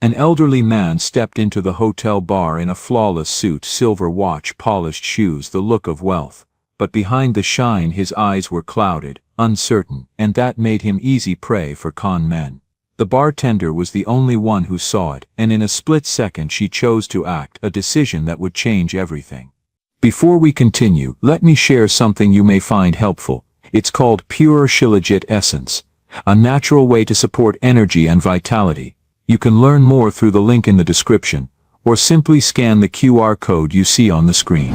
An elderly man stepped into the hotel bar in a flawless suit, silver watch, polished shoes, the look of wealth. But behind the shine his eyes were clouded, uncertain, and that made him easy prey for con men. The bartender was the only one who saw it, and in a split second she chose to act, a decision that would change everything. Before we continue, let me share something you may find helpful. It's called Pure Shilajit Essence, a natural way to support energy and vitality. You can learn more through the link in the description, or simply scan the QR code you see on the screen.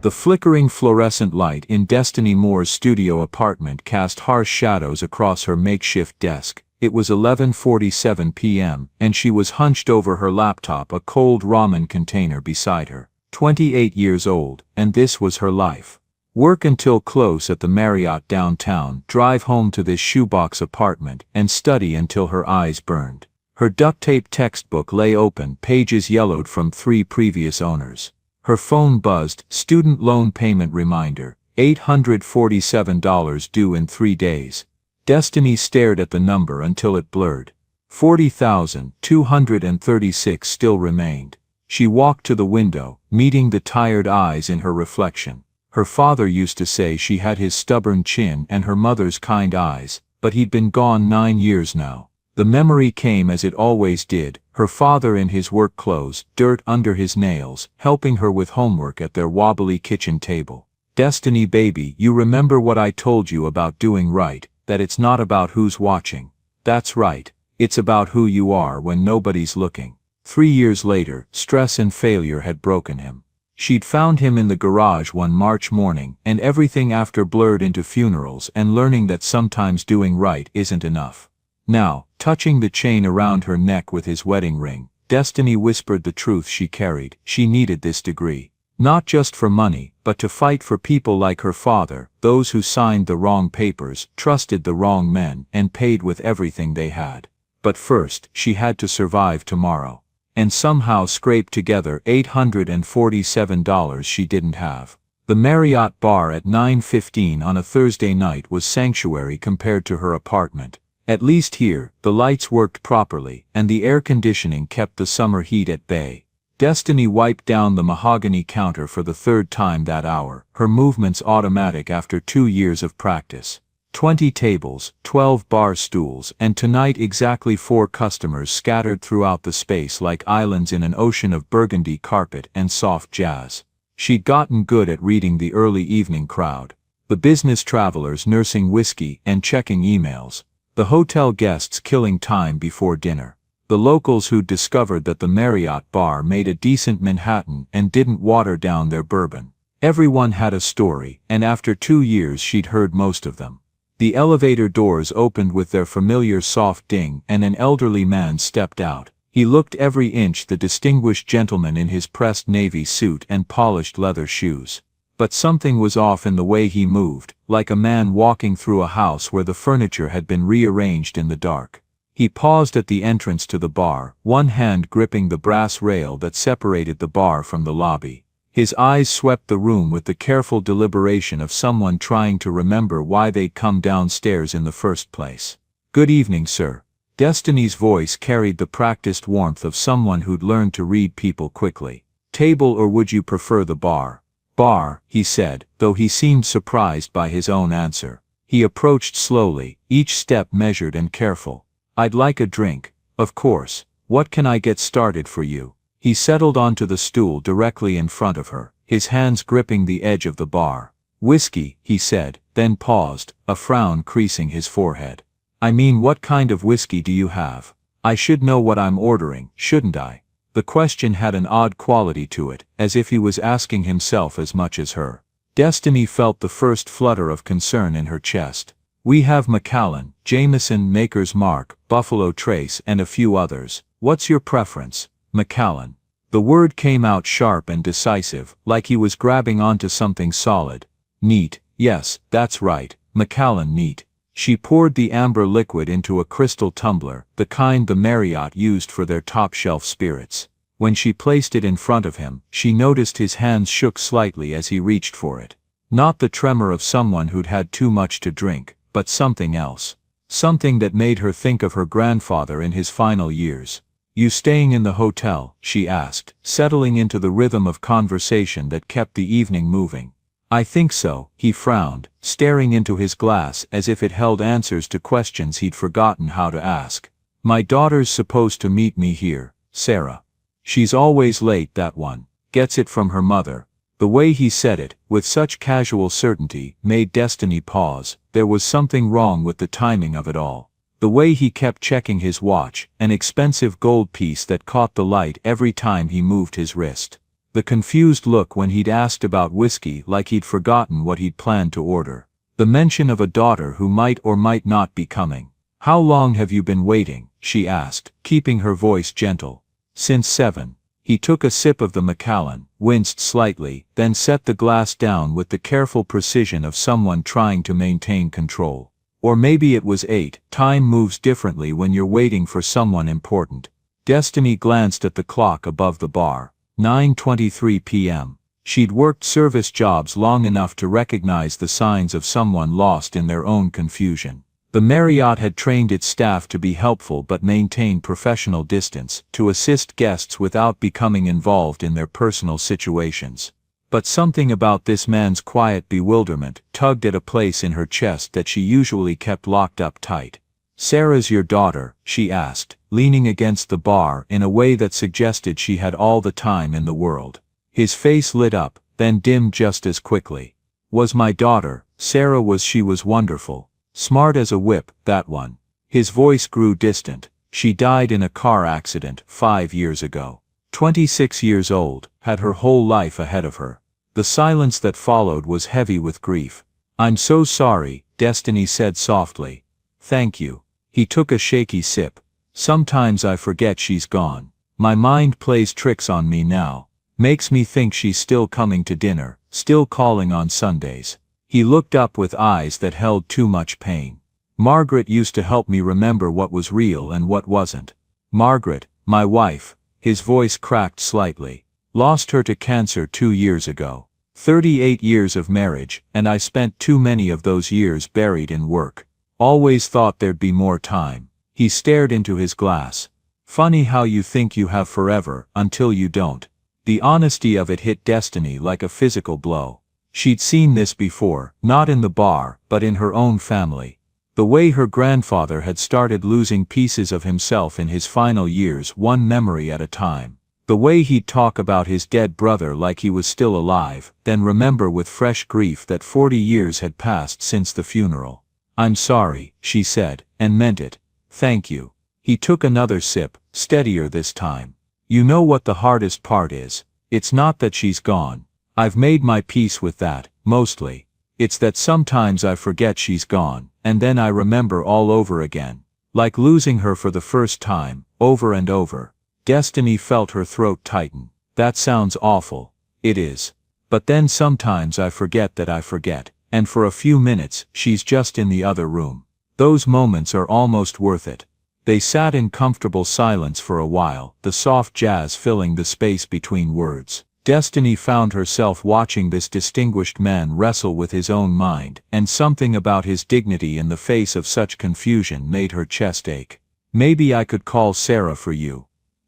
The flickering fluorescent light in Destiny Moore's studio apartment cast harsh shadows across her makeshift desk. It was 11:47 p.m., and she was hunched over her laptop, a cold ramen container beside her. 28 years old, and this was her life. Work until close at the Marriott downtown, drive home to this shoebox apartment, and study until her eyes burned. Her duct-tape textbook lay open, pages yellowed from 3 previous owners. Her phone buzzed, student loan payment reminder, $847 due in 3 days. Destiny stared at the number until it blurred. 40,236 still remained. She walked to the window, meeting the tired eyes in her reflection. Her father used to say she had his stubborn chin and her mother's kind eyes, but he'd been gone 9 years now. The memory came as it always did, her father in his work clothes, dirt under his nails, helping her with homework at their wobbly kitchen table. Destiny baby, you remember what I told you about doing right, that it's not about who's watching. That's right, it's about who you are when nobody's looking. 3 years later, stress and failure had broken him. She'd found him in the garage one March morning, and everything after blurred into funerals and learning that sometimes doing right isn't enough. Now, touching the chain around her neck with his wedding ring, Destiny whispered the truth she carried. She needed this degree. Not just for money, but to fight for people like her father, those who signed the wrong papers, trusted the wrong men, and paid with everything they had. But first, she had to survive tomorrow. And somehow scrape together $847 she didn't have. The Marriott bar at 9:15 on a Thursday night was sanctuary compared to her apartment. At least here, the lights worked properly, and the air conditioning kept the summer heat at bay. Destiny wiped down the mahogany counter for the 3rd time that hour, her movements automatic after 2 years of practice. 20 tables, 12 bar stools, and tonight exactly 4 customers scattered throughout the space like islands in an ocean of burgundy carpet and soft jazz. She'd gotten good at reading the early evening crowd. The business travelers nursing whiskey and checking emails. The hotel guests killing time before dinner. The locals who'd discovered that the Marriott bar made a decent Manhattan and didn't water down their bourbon. Everyone had a story, and after 2 years she'd heard most of them. The elevator doors opened with their familiar soft ding, and an elderly man stepped out. He looked every inch the distinguished gentleman in his pressed navy suit and polished leather shoes. But something was off in the way he moved, like a man walking through a house where the furniture had been rearranged in the dark. He paused at the entrance to the bar, one hand gripping the brass rail that separated the bar from the lobby. His eyes swept the room with the careful deliberation of someone trying to remember why they'd come downstairs in the first place. "Good evening, sir." Destiny's voice carried the practiced warmth of someone who'd learned to read people quickly. "Table, or would you prefer the bar?" "Bar," he said, though he seemed surprised by his own answer. He approached slowly, each step measured and careful. "I'd like a drink, of course. What can I get started for you?" He settled onto the stool directly in front of her, his hands gripping the edge of the bar. "Whiskey," he said, then paused, a frown creasing his forehead. "I mean, what kind of whiskey do you have? I should know what I'm ordering, shouldn't I?" The question had an odd quality to it, as if he was asking himself as much as her. Destiny felt the first flutter of concern in her chest. "We have Macallan, Jameson, Maker's Mark, Buffalo Trace, and a few others. What's your preference?" "Macallan." The word came out sharp and decisive, like he was grabbing onto something solid. "Neat, yes, that's right, Macallan neat." She poured the amber liquid into a crystal tumbler, the kind the Marriott used for their top-shelf spirits. When she placed it in front of him, she noticed his hands shook slightly as he reached for it. Not the tremor of someone who'd had too much to drink, but something else. Something that made her think of her grandfather in his final years. You staying in the hotel? She asked, settling into the rhythm of conversation that kept the evening moving. I think so, he frowned, staring into his glass as if it held answers to questions he'd forgotten how to ask. My daughter's supposed to meet me here, Sarah. She's always late, that one. Gets it from her mother. The way he said it, with such casual certainty, made Destiny pause. There was something wrong with the timing of it all. The way he kept checking his watch, an expensive gold piece that caught the light every time he moved his wrist. The confused look when he'd asked about whiskey like he'd forgotten what he'd planned to order. The mention of a daughter who might or might not be coming. How long have you been waiting? She asked, keeping her voice gentle. Since 7. He took a sip of the Macallan, winced slightly, then set the glass down with the careful precision of someone trying to maintain control. Or maybe it was 8. Time moves differently when you're waiting for someone important. Destiny glanced at the clock above the bar. 9:23 p.m. She'd worked service jobs long enough to recognize the signs of someone lost in their own confusion. The Marriott had trained its staff to be helpful but maintain professional distance, to assist guests without becoming involved in their personal situations. But something about this man's quiet bewilderment tugged at a place in her chest that she usually kept locked up tight. Sarah's your daughter? She asked, leaning against the bar in a way that suggested she had all the time in the world. His face lit up, then dimmed just as quickly. Was my daughter, Sarah she was wonderful. Smart as a whip, that one. His voice grew distant. She died in a car accident 5 years ago. 26 years old, had her whole life ahead of her. The silence that followed was heavy with grief. I'm so sorry, Destiny said softly. Thank you. He took a shaky sip. Sometimes I forget she's gone. My mind plays tricks on me now. Makes me think she's still coming to dinner, still calling on Sundays. He looked up with eyes that held too much pain. Margaret used to help me remember what was real and what wasn't. Margaret, my wife, his voice cracked slightly. Lost her to cancer 2 years ago. 38 years of marriage, and I spent too many of those years buried in work. Always thought there'd be more time. He stared into his glass. Funny how you think you have forever, until you don't. The honesty of it hit Destiny like a physical blow. She'd seen this before, not in the bar, but in her own family. The way her grandfather had started losing pieces of himself in his final years, one memory at a time. The way he'd talk about his dead brother like he was still alive, then remember with fresh grief that 40 years had passed since the funeral. I'm sorry, she said, and meant it. Thank you. He took another sip, steadier this time. You know what the hardest part is? It's not that she's gone. I've made my peace with that, mostly. It's that sometimes I forget she's gone, and then I remember all over again. Like losing her for the first time, over and over. Destiny felt her throat tighten. That sounds awful. It is. But then sometimes I forget that I forget, and for a few minutes, she's just in the other room. Those moments are almost worth it. They sat in comfortable silence for a while, the soft jazz filling the space between words. Destiny found herself watching this distinguished man wrestle with his own mind, and something about his dignity in the face of such confusion made her chest ache. Maybe I could call Sarah for you,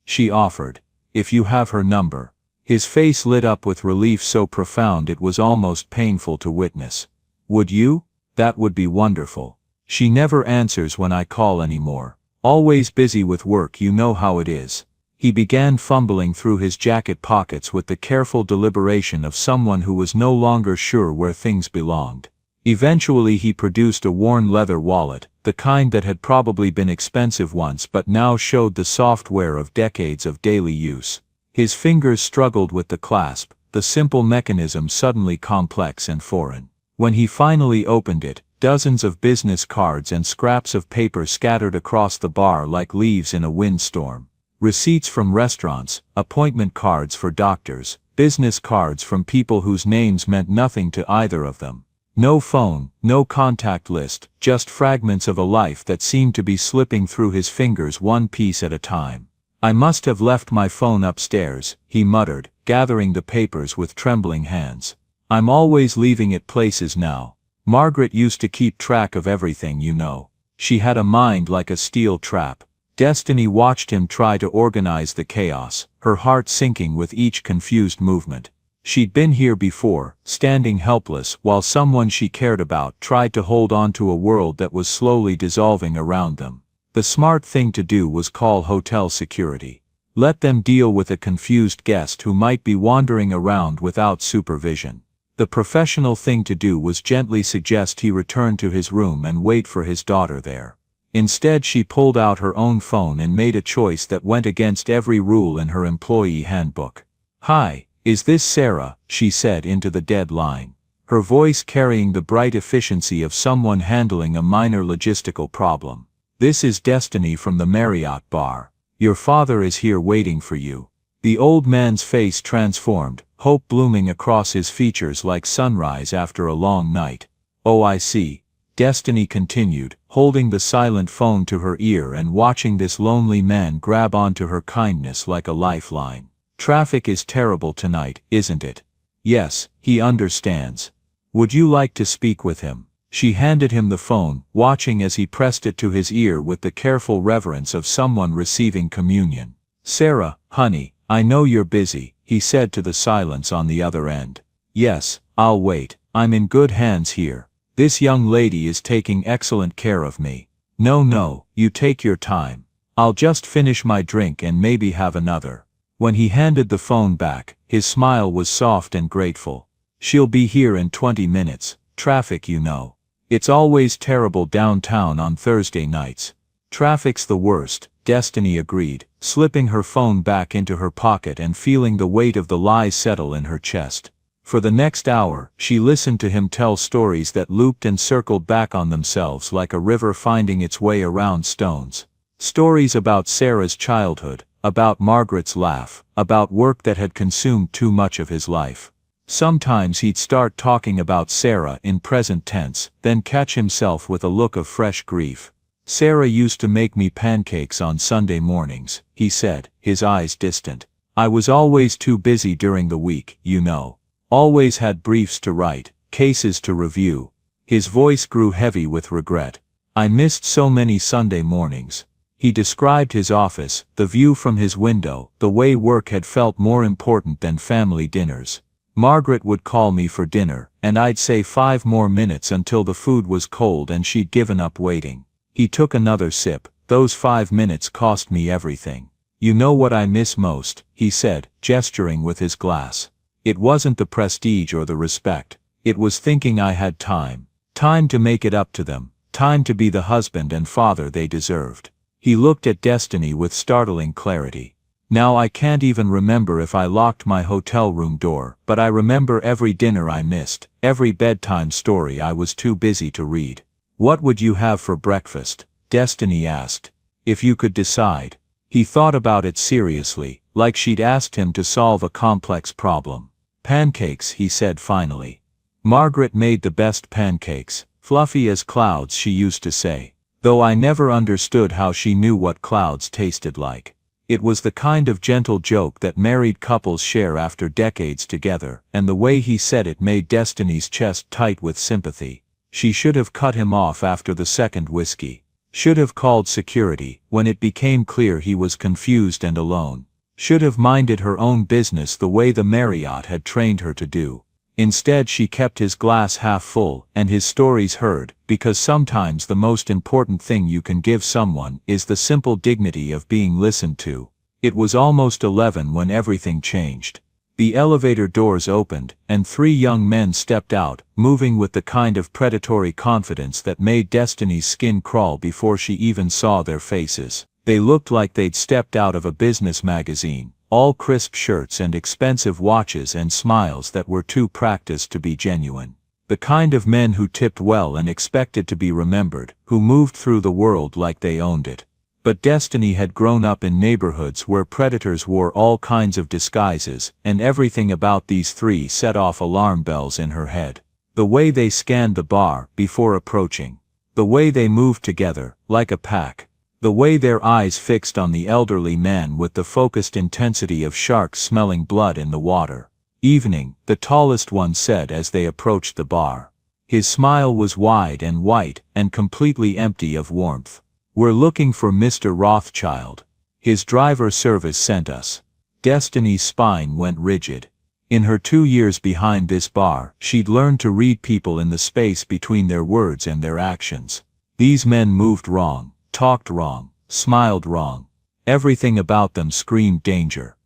she offered, if you have her number. His face lit up with relief so profound it was almost painful to witness. Would you? That would be wonderful. She never answers when I call anymore. Always busy with work, you know how it is. He began fumbling through his jacket pockets with the careful deliberation of someone who was no longer sure where things belonged. Eventually he produced a worn leather wallet, the kind that had probably been expensive once but now showed the software of decades of daily use. His fingers struggled with the clasp, the simple mechanism suddenly complex and foreign. When he finally opened it, dozens of business cards and scraps of paper scattered across the bar like leaves in a windstorm. Receipts from restaurants, appointment cards for doctors, business cards from people whose names meant nothing to either of them. No phone, no contact list, just fragments of a life that seemed to be slipping through his fingers one piece at a time. I must have left my phone upstairs, he muttered, gathering the papers with trembling hands. I'm always leaving it places now. Margaret used to keep track of everything, you know. She had a mind like a steel trap. Destiny watched him try to organize the chaos, her heart sinking with each confused movement. She'd been here before, standing helpless while someone she cared about tried to hold on to a world that was slowly dissolving around them. The smart thing to do was call hotel security. Let them deal with a confused guest who might be wandering around without supervision. The professional thing to do was gently suggest he return to his room and wait for his daughter there. Instead, she pulled out her own phone and made a choice that went against every rule in her employee handbook. "Hi, is this Sarah?" she said into the dead line, her voice carrying the bright efficiency of someone handling a minor logistical problem. "This is Destiny from the Marriott bar. Your father is here waiting for you." The old man's face transformed, hope blooming across his features like sunrise after a long night. "Oh, I see," Destiny continued, holding the silent phone to her ear and watching this lonely man grab onto her kindness like a lifeline. "Traffic is terrible tonight, isn't it?" "Yes, he understands. Would you like to speak with him?" She handed him the phone, watching as he pressed it to his ear with the careful reverence of someone receiving communion. "Sarah, honey, I know you're busy," he said to the silence on the other end. "Yes, I'll wait. I'm in good hands here. This young lady is taking excellent care of me." No, you take your time. I'll just finish my drink and maybe have another." When he handed the phone back, his smile was soft and grateful. "She'll be here in 20 minutes. Traffic, you know. It's always terrible downtown on Thursday nights." "Traffic's the worst," Destiny agreed, slipping her phone back into her pocket and feeling the weight of the lies settle in her chest. For the next hour, she listened to him tell stories that looped and circled back on themselves like a river finding its way around stones. Stories about Sarah's childhood, about Margaret's laugh, about work that had consumed too much of his life. Sometimes he'd start talking about Sarah in present tense, then catch himself with a look of fresh grief. "Sarah used to make me pancakes on Sunday mornings," he said, his eyes distant. "I was always too busy during the week, you know. Always had briefs to write, cases to review." His voice grew heavy with regret. "I missed so many Sunday mornings." He described his office, the view from his window, the way work had felt more important than family dinners. "Margaret would call me for dinner, and I'd say 5 more minutes until the food was cold and she'd given up waiting." He took another sip. "Those 5 minutes cost me everything. You know what I miss most," he said, gesturing with his glass. "It wasn't the prestige or the respect. It was thinking I had time. Time to make it up to them. Time to be the husband and father they deserved." He looked at Destiny with startling clarity. "Now I can't even remember if I locked my hotel room door, but I remember every dinner I missed, every bedtime story I was too busy to read." "What would you have for breakfast?" Destiny asked. "If you could decide." He thought about it seriously, like she'd asked him to solve a complex problem. "Pancakes," he said finally. "Margaret made the best pancakes, fluffy as clouds," she used to say. Though I never understood how she knew what clouds tasted like. It was the kind of gentle joke that married couples share after decades together, and the way he said it made Destiny's chest tight with sympathy. She should have cut him off after the second whiskey. Should have called security when it became clear he was confused and alone. Should have minded her own business the way the Marriott had trained her to do. Instead, she kept his glass half full and his stories heard, because sometimes the most important thing you can give someone is the simple dignity of being listened to. It was almost 11 when everything changed. The elevator doors opened, and 3 young men stepped out, moving with the kind of predatory confidence that made Destiny's skin crawl before she even saw their faces. They looked like they'd stepped out of a business magazine. All crisp shirts and expensive watches and smiles that were too practiced to be genuine. The kind of men who tipped well and expected to be remembered, who moved through the world like they owned it. But Destiny had grown up in neighborhoods where predators wore all kinds of disguises, and everything about these 3 set off alarm bells in her head. The way they scanned the bar before approaching. The way they moved together, like a pack. The way their eyes fixed on the elderly man with the focused intensity of sharks smelling blood in the water. "Evening," the tallest one said as they approached the bar. His smile was wide and white, and completely empty of warmth. "We're looking for Mr. Rothschild. His driver service sent us." Destiny's spine went rigid. In her 2 years behind this bar, she'd learned to read people in the space between their words and their actions. These men moved wrong, talked wrong, smiled wrong. Everything about them screamed danger.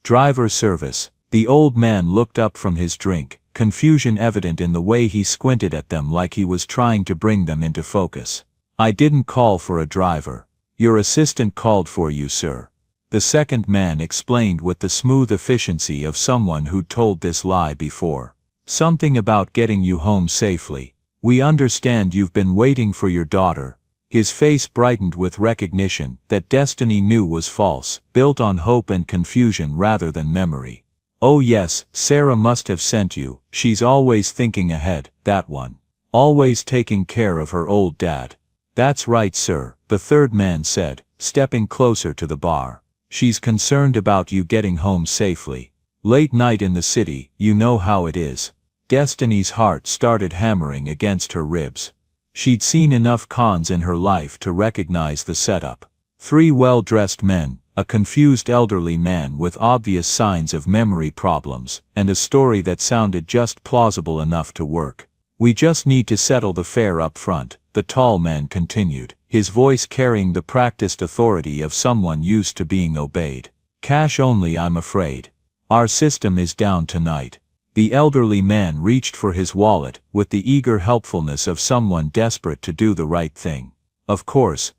"Driver service." The old man looked up from his drink, confusion evident in the way he squinted at them like he was trying to bring them into focus. "I didn't call for a driver. Your assistant called for you, sir," the second man explained with the smooth efficiency of someone who'd told this lie before. "Something about getting you home safely. We understand you've been waiting for your daughter." His face brightened with recognition that Destiny knew was false, built on hope and confusion rather than memory. "Oh yes, Sarah must have sent you. She's always thinking ahead, that one. Always taking care of her old dad." "That's right, sir," the third man said, stepping closer to the bar. "She's concerned about you getting home safely. Late night in the city, you know how it is." Destiny's heart started hammering against her ribs. She'd seen enough cons in her life to recognize the setup. 3 well-dressed men, a confused elderly man with obvious signs of memory problems, and a story that sounded just plausible enough to work. "We just need to settle the fare up front," the tall man continued, his voice carrying the practiced authority of someone used to being obeyed. "Cash only, I'm afraid. Our system is down tonight." The elderly man reached for his wallet, with the eager helpfulness of someone desperate to do the right thing. Of course.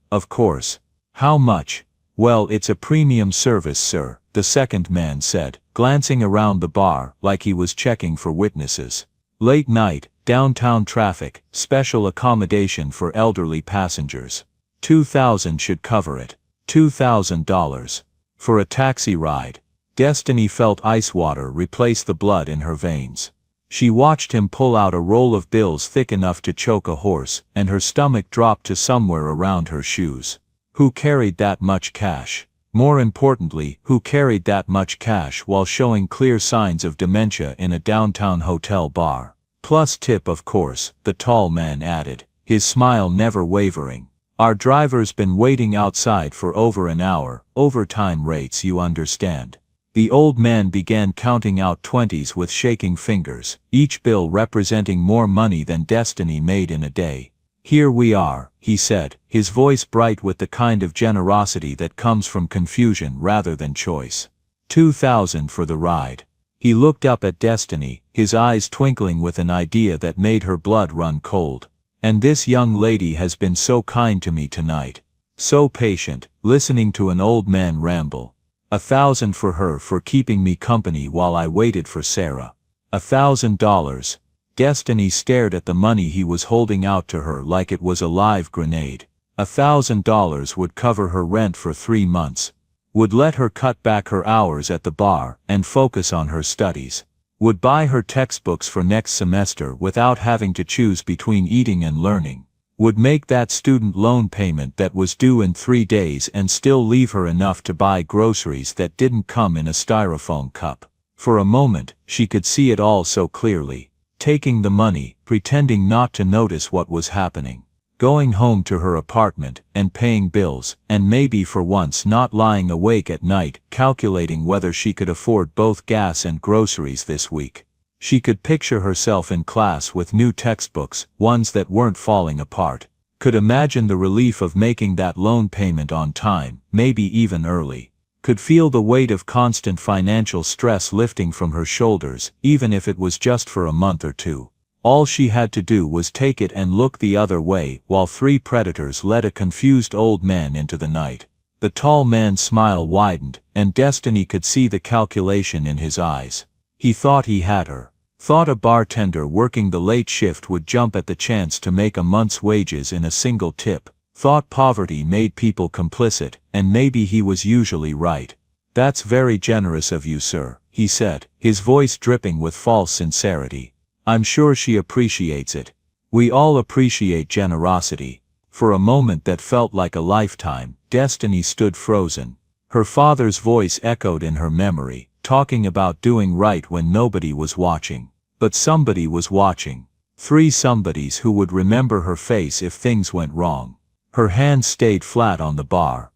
How much?" "Well, it's a premium service, sir," the second man said, glancing around the bar like he was checking for witnesses. "Late night, downtown traffic, special accommodation for elderly passengers. $2,000 should cover it." $2,000. For a taxi ride. Destiny felt ice water replace the blood in her veins. She watched him pull out a roll of bills thick enough to choke a horse, and her stomach dropped to somewhere around her shoes. Who carried that much cash? More importantly, who carried that much cash while showing clear signs of dementia in a downtown hotel bar? "Plus tip, of course," the tall man added, his smile never wavering. "Our driver's been waiting outside for over an hour, overtime rates, you understand." The old man began counting out 20s with shaking fingers, each bill representing more money than Destiny made in a day. "Here we are," he said, his voice bright with the kind of generosity that comes from confusion rather than choice. $2,000 for the ride." He looked up at Destiny, his eyes twinkling with an idea that made her blood run cold. "And this young lady has been so kind to me tonight. So patient, listening to an old man ramble. $1,000 for her for keeping me company while I waited for Sarah." $1,000. Destiny stared at the money he was holding out to her like it was a live grenade. $1,000 would cover her rent for 3 months. Would let her cut back her hours at the bar and focus on her studies. Would buy her textbooks for next semester without having to choose between eating and learning. Would make that student loan payment that was due in 3 days and still leave her enough to buy groceries that didn't come in a styrofoam cup. For a moment, she could see it all so clearly. Taking the money, pretending not to notice what was happening. Going home to her apartment, and paying bills, and maybe for once not lying awake at night, calculating whether she could afford both gas and groceries this week. She could picture herself in class with new textbooks, ones that weren't falling apart. Could imagine the relief of making that loan payment on time, maybe even early. Could feel the weight of constant financial stress lifting from her shoulders, even if it was just for a month or 2. All she had to do was take it and look the other way while 3 predators led a confused old man into the night. The tall man's smile widened, and Destiny could see the calculation in his eyes. He thought he had her. Thought a bartender working the late shift would jump at the chance to make a month's wages in a single tip. Thought poverty made people complicit, and maybe he was usually right. "That's very generous of you, sir," he said, his voice dripping with false sincerity. "I'm sure she appreciates it. We all appreciate generosity." For a moment that felt like a lifetime, Destiny stood frozen. Her father's voice echoed in her memory, talking about doing right when nobody was watching. But somebody was watching. 3 somebodies who would remember her face if things went wrong. Her hand stayed flat on the bar.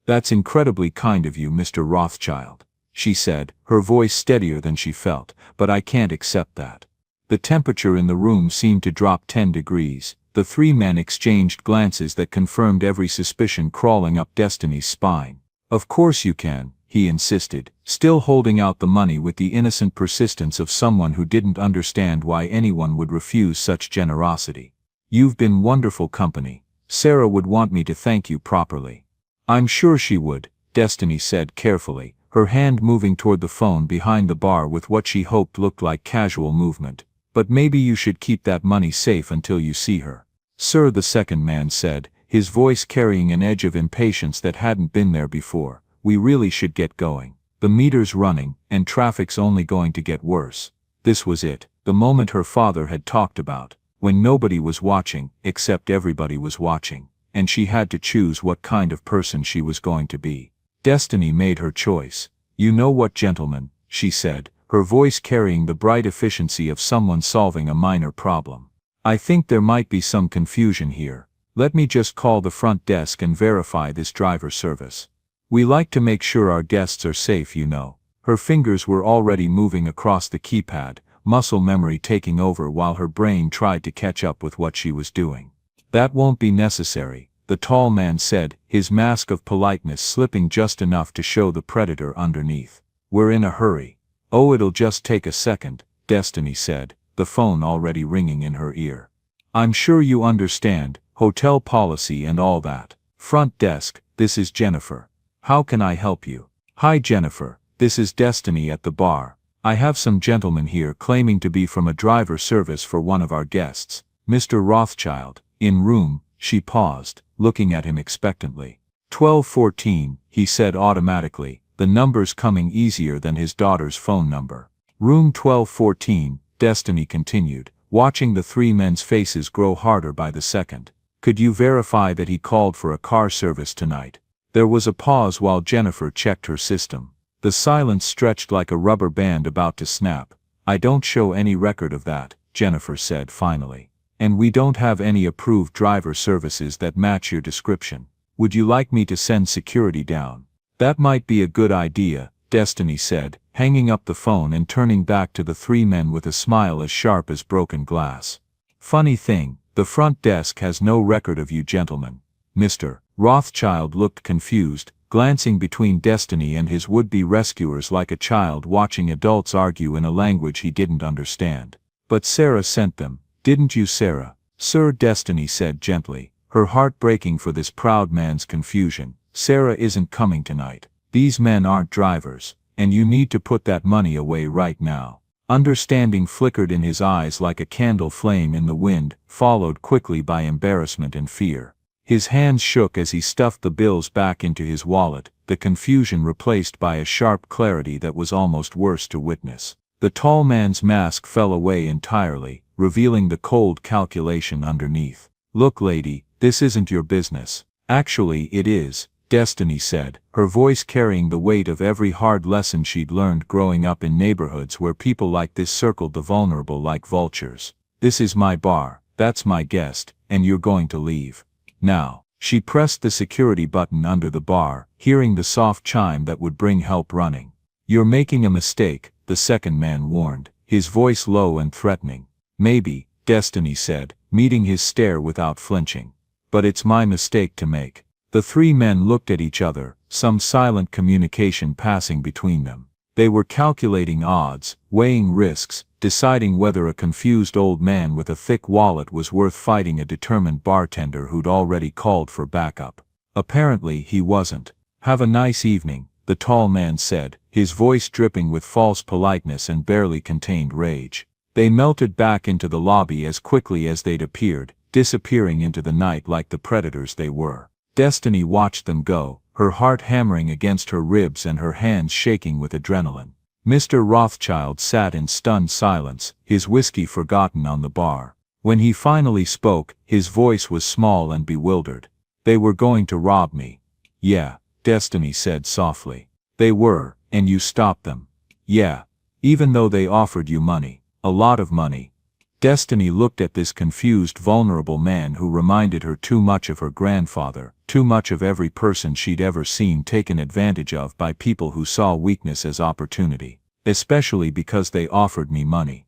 "That's incredibly kind of you, Mr. Rothschild," she said, her voice steadier than she felt, "but I can't accept that." The temperature in the room seemed to drop 10 degrees. The three men exchanged glances that confirmed every suspicion crawling up Destiny's spine. "Of course you can," he insisted, still holding out the money with the innocent persistence of someone who didn't understand why anyone would refuse such generosity. "You've been wonderful company. Sarah would want me to thank you properly." "I'm sure she would," Destiny said carefully, her hand moving toward the phone behind the bar with what she hoped looked like casual movement. "But maybe you should keep that money safe until you see her." "Sir," the second man said, his voice carrying an edge of impatience that hadn't been there before, "we really should get going. The meter's running, and traffic's only going to get worse." This was it, the moment her father had talked about, when nobody was watching, except everybody was watching, and she had to choose what kind of person she was going to be. Destiny made her choice. "You know what, gentlemen," she said, her voice carrying the bright efficiency of someone solving a minor problem. "I think there might be some confusion here. Let me just call the front desk and verify this driver service. We like to make sure our guests are safe, you know." Her fingers were already moving across the keypad, muscle memory taking over while her brain tried to catch up with what she was doing. "That won't be necessary," the tall man said, his mask of politeness slipping just enough to show the predator underneath. "We're in a hurry." "Oh, it'll just take a second," Destiny said, the phone already ringing in her ear. "I'm sure you understand, hotel policy and all that." "Front desk, this is Jennifer. How can I help you?" "Hi Jennifer, this is Destiny at the bar. I have some gentlemen here claiming to be from a driver service for one of our guests, Mr. Rothschild, in room." She paused, looking at him expectantly. 1214, he said automatically, the numbers coming easier than his daughter's phone number. "Room 1214, Destiny continued, watching the three men's faces grow harder by the second. "Could you verify that he called for a car service tonight?" There was a pause while Jennifer checked her system. The silence stretched like a rubber band about to snap. "I don't show any record of that," Jennifer said finally. "And we don't have any approved driver services that match your description. Would you like me to send security down?" "That might be a good idea," Destiny said, hanging up the phone and turning back to the three men with a smile as sharp as broken glass. "Funny thing, the front desk has no record of you gentlemen." Mr. Rothschild looked confused, glancing between Destiny and his would-be rescuers like a child watching adults argue in a language he didn't understand. "But Sarah sent them, didn't you Sarah?" "Sir," Destiny said gently, her heart breaking for this proud man's confusion, "Sarah isn't coming tonight. These men aren't drivers, and you need to put that money away right now." Understanding flickered in his eyes like a candle flame in the wind, followed quickly by embarrassment and fear. His hands shook as he stuffed the bills back into his wallet, the confusion replaced by a sharp clarity that was almost worse to witness. The tall man's mask fell away entirely, revealing the cold calculation underneath. "Look lady, this isn't your business." "Actually it is," Destiny said, her voice carrying the weight of every hard lesson she'd learned growing up in neighborhoods where people like this circled the vulnerable like vultures. "This is my bar, that's my guest, and you're going to leave now." She pressed the security button under the bar, hearing the soft chime that would bring help running. "You're making a mistake," the second man warned, his voice low and threatening. "Maybe," Destiny said, meeting his stare without flinching. "But it's my mistake to make." The three men looked at each other, some silent communication passing between them. They were calculating odds, weighing risks, deciding whether a confused old man with a thick wallet was worth fighting a determined bartender who'd already called for backup. Apparently he wasn't. "Have a nice evening," the tall man said, his voice dripping with false politeness and barely contained rage. They melted back into the lobby as quickly as they'd appeared, disappearing into the night like the predators they were. Destiny watched them go, her heart hammering against her ribs and her hands shaking with adrenaline. Mr. Rothschild sat in stunned silence, his whiskey forgotten on the bar. When he finally spoke, his voice was small and bewildered. "They were going to rob me." "Yeah," Destiny said softly. "They were, and you stopped them." "Yeah. Even though they offered you money. A lot of money." Destiny looked at this confused, vulnerable man who reminded her too much of her grandfather, too much of every person she'd ever seen taken advantage of by people who saw weakness as opportunity. Especially because they offered me money.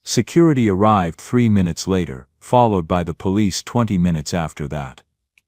Security arrived 3 minutes later, followed by the police 20 minutes after that.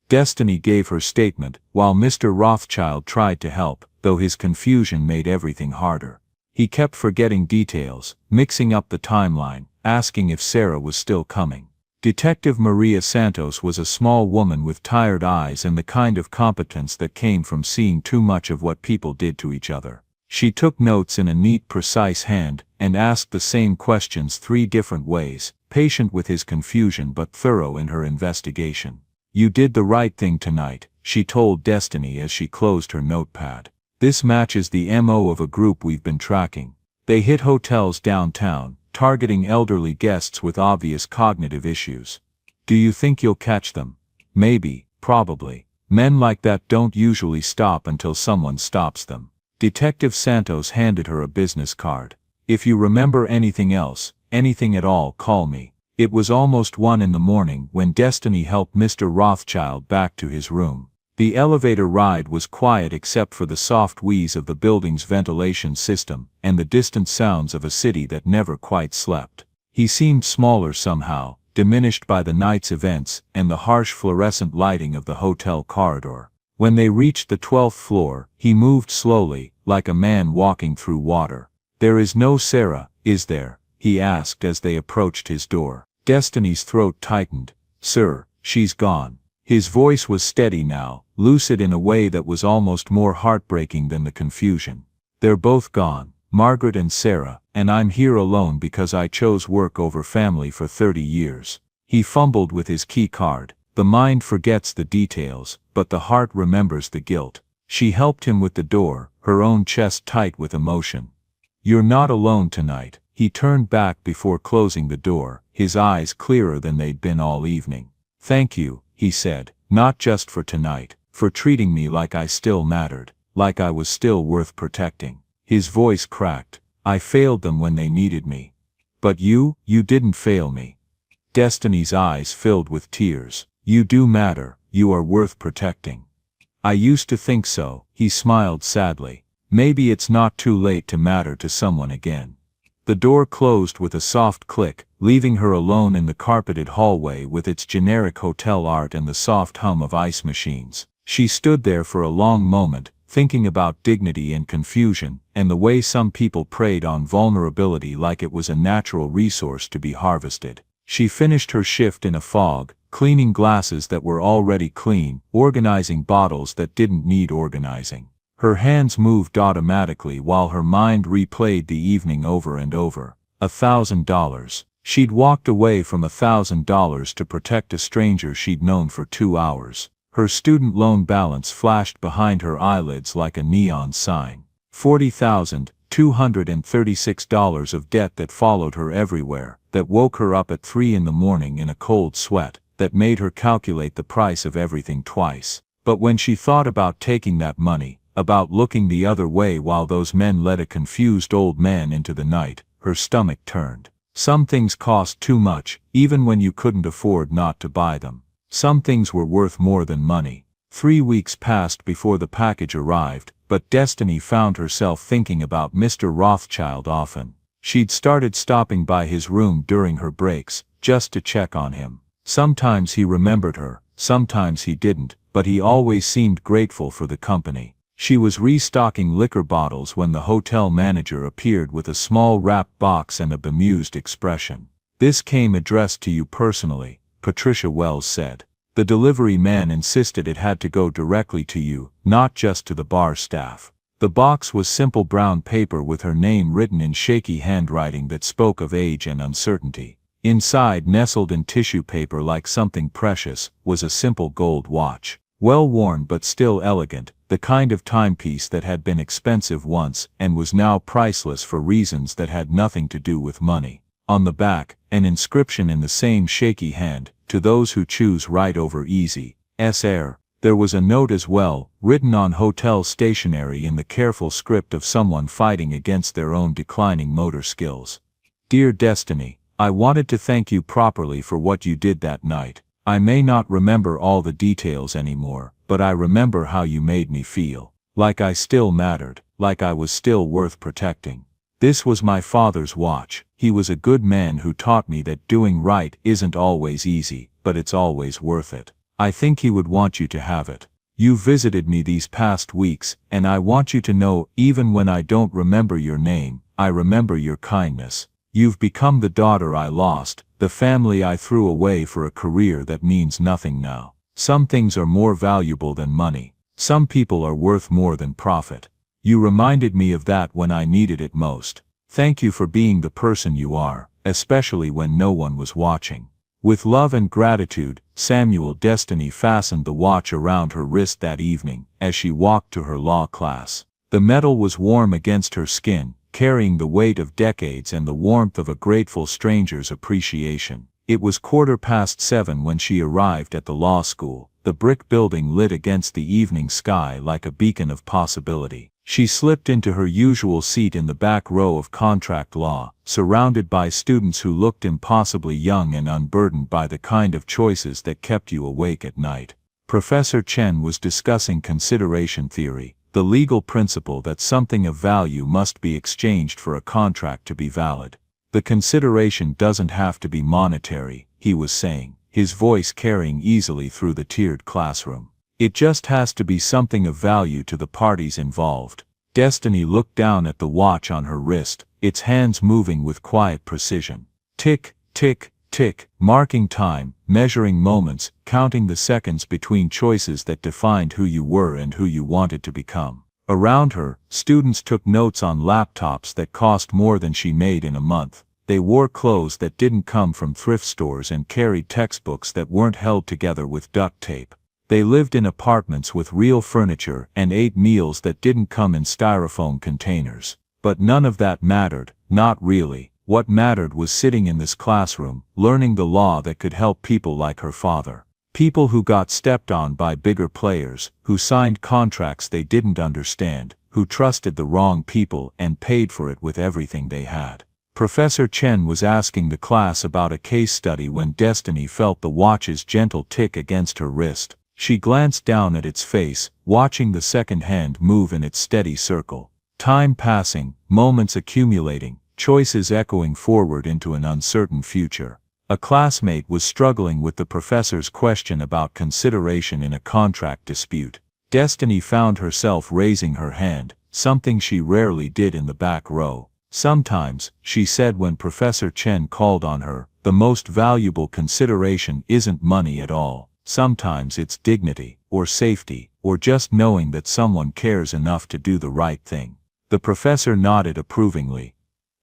Destiny gave her statement, while Mr. Rothschild tried to help, though his confusion made everything harder. He kept forgetting details, mixing up the timeline, asking if Sarah was still coming. Detective Maria Santos was a small woman with tired eyes and the kind of competence that came from seeing too much of what people did to each other. She took notes in a neat, precise hand, and asked the same questions 3 different ways, patient with his confusion but thorough in her investigation. "You did the right thing tonight," she told Destiny as she closed her notepad. "This matches the MO of a group we've been tracking. They hit hotels downtown, targeting elderly guests with obvious cognitive issues. Do you think you'll catch them? Maybe, probably. Men like that don't usually stop until someone stops them." Detective Santos handed her a business card. "If you remember anything else, anything at all, call me." It was almost 1 in the morning when Destiny helped Mr. Rothschild back to his room. The elevator ride was quiet except for the soft wheeze of the building's ventilation system and the distant sounds of a city that never quite slept. He seemed smaller somehow, diminished by the night's events and the harsh fluorescent lighting of the hotel corridor. When they reached the 12th floor, he moved slowly, like a man walking through water. "There is no Sarah, is there?" he asked as they approached his door. Destiny's throat tightened. "Sir, she's gone." His voice was steady now, lucid in a way that was almost more heartbreaking than the confusion. "They're both gone, Margaret and Sarah, and I'm here alone because I chose work over family for 30 years. He fumbled with his key card. The mind forgets the details, but the heart remembers the guilt. She helped him with the door, her own chest tight with emotion. "You're not alone tonight." He turned back before closing the door, his eyes clearer than they'd been all evening. "Thank you," he said, "not just for tonight, for treating me like I still mattered, like I was still worth protecting." His voice cracked. "I failed them when they needed me. But you didn't fail me." Destiny's eyes filled with tears. "You do matter, you are worth protecting." "I used to think so," he smiled sadly. "Maybe it's not too late to matter to someone again." The door closed with a soft click, leaving her alone in the carpeted hallway with its generic hotel art and the soft hum of ice machines. She stood there for a long moment, thinking about dignity and confusion, and the way some people preyed on vulnerability like it was a natural resource to be harvested. She finished her shift in a fog, cleaning glasses that were already clean, organizing bottles that didn't need organizing. Her hands moved automatically while her mind replayed the evening over and over. $1,000. She'd walked away from $1,000 to protect a stranger she'd known for 2 hours. Her student loan balance flashed behind her eyelids like a neon sign. $40,236 of debt that followed her everywhere, that woke her up at 3 in the morning in a cold sweat, that made her calculate the price of everything twice. But when she thought about taking that money, about looking the other way while those men led a confused old man into the night, her stomach turned. Some things cost too much, even when you couldn't afford not to buy them. Some things were worth more than money. 3 weeks passed before the package arrived, but Destiny found herself thinking about Mr. Rothschild often. She'd started stopping by his room during her breaks, just to check on him. Sometimes he remembered her, sometimes he didn't, but he always seemed grateful for the company. She was restocking liquor bottles when the hotel manager appeared with a small wrapped box and a bemused expression. "This came addressed to you personally," Patricia Wells said. The delivery man insisted it had to go directly to you, not just to the bar staff. The box was simple brown paper with her name written in shaky handwriting that spoke of age and uncertainty. Inside, nestled in tissue paper like something precious, was a simple gold watch. Well worn but still elegant, the kind of timepiece that had been expensive once and was now priceless for reasons that had nothing to do with money. On the back, an inscription in the same shaky hand, "To those who choose right over easy, Sr." There was a note as well, written on hotel stationery in the careful script of someone fighting against their own declining motor skills. "Dear Destiny, I wanted to thank you properly for what you did that night. I may not remember all the details anymore, but I remember how you made me feel. Like I still mattered, like I was still worth protecting. This was my father's watch. He was a good man who taught me that doing right isn't always easy, but it's always worth it. I think he would want you to have it. You visited me these past weeks, and I want you to know, even when I don't remember your name, I remember your kindness. You've become the daughter I lost, the family I threw away for a career that means nothing now. Some things are more valuable than money. Some people are worth more than profit. You reminded me of that when I needed it most. Thank you for being the person you are, especially when no one was watching. With love and gratitude, Samuel. Destiny fastened the watch around her wrist that evening, as she walked to her law class. The metal was warm against her skin, carrying the weight of decades and the warmth of a grateful stranger's appreciation. It was 7:15 when she arrived at the law school, the brick building lit against the evening sky like a beacon of possibility. She slipped into her usual seat in the back row of contract law, surrounded by students who looked impossibly young and unburdened by the kind of choices that kept you awake at night. Professor Chen was discussing consideration theory, the legal principle that something of value must be exchanged for a contract to be valid. The consideration doesn't have to be monetary, he was saying, his voice carrying easily through the tiered classroom. It just has to be something of value to the parties involved. Destiny looked down at the watch on her wrist, its hands moving with quiet precision. Tick, tick, tick, marking time, measuring moments, counting the seconds between choices that defined who you were and who you wanted to become. Around her, students took notes on laptops that cost more than she made in a month. They wore clothes that didn't come from thrift stores and carried textbooks that weren't held together with duct tape. They lived in apartments with real furniture and ate meals that didn't come in styrofoam containers. But none of that mattered, not really. What mattered was sitting in this classroom, learning the law that could help people like her father. People who got stepped on by bigger players, who signed contracts they didn't understand, who trusted the wrong people and paid for it with everything they had. Professor Chen was asking the class about a case study when Destiny felt the watch's gentle tick against her wrist. She glanced down at its face, watching the second hand move in its steady circle. Time passing, moments accumulating, choices echoing forward into an uncertain future. A classmate was struggling with the professor's question about consideration in a contract dispute. Destiny found herself raising her hand, something she rarely did in the back row. Sometimes, she said when Professor Chen called on her, the most valuable consideration isn't money at all. Sometimes it's dignity, or safety, or just knowing that someone cares enough to do the right thing. The professor nodded approvingly.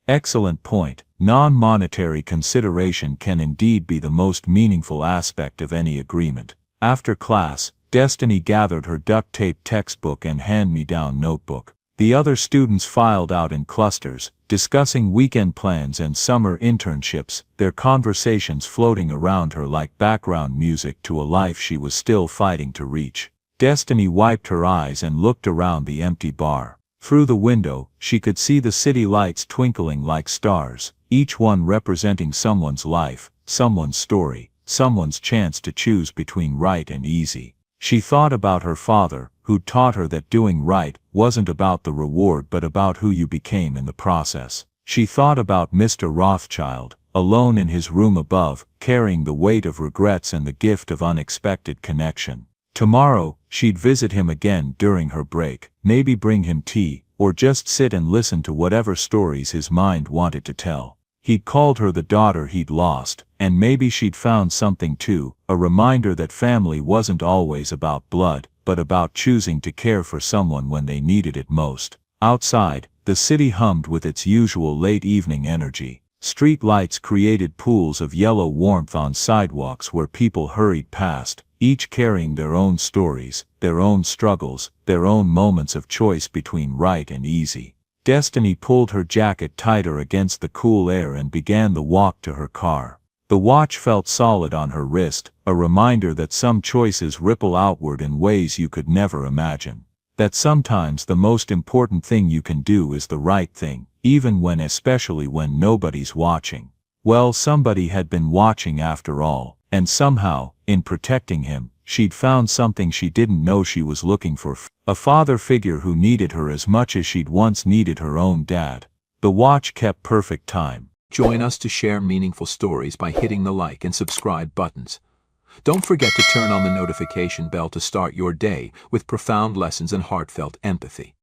Excellent point. Non-monetary consideration can indeed be the most meaningful aspect of any agreement. After class, Destiny gathered her duct-taped textbook and hand-me-down notebook. The other students filed out in clusters, discussing weekend plans and summer internships, their conversations floating around her like background music to a life she was still fighting to reach. Destiny wiped her eyes and looked around the empty bar. Through the window, she could see the city lights twinkling like stars, each one representing someone's life, someone's story, someone's chance to choose between right and easy. She thought about her father, who taught her that doing right wasn't about the reward but about who you became in the process. She thought about Mr. Rothschild, alone in his room above, carrying the weight of regrets and the gift of unexpected connection. Tomorrow, she'd visit him again during her break, maybe bring him tea, or just sit and listen to whatever stories his mind wanted to tell. He'd called her the daughter he'd lost, and maybe she'd found something too, a reminder that family wasn't always about blood, but about choosing to care for someone when they needed it most. Outside, the city hummed with its usual late evening energy. Street lights created pools of yellow warmth on sidewalks where people hurried past, each carrying their own stories, their own struggles, their own moments of choice between right and easy. Destiny pulled her jacket tighter against the cool air and began the walk to her car. The watch felt solid on her wrist, a reminder that some choices ripple outward in ways you could never imagine. That sometimes the most important thing you can do is the right thing, even when, especially when nobody's watching. Well, somebody had been watching after all, and somehow, in protecting him, she'd found something she didn't know she was looking for. A father figure who needed her as much as she'd once needed her own dad. The watch kept perfect time. Join us to share meaningful stories by hitting the like and subscribe buttons. Don't forget to turn on the notification bell to start your day with profound lessons and heartfelt empathy.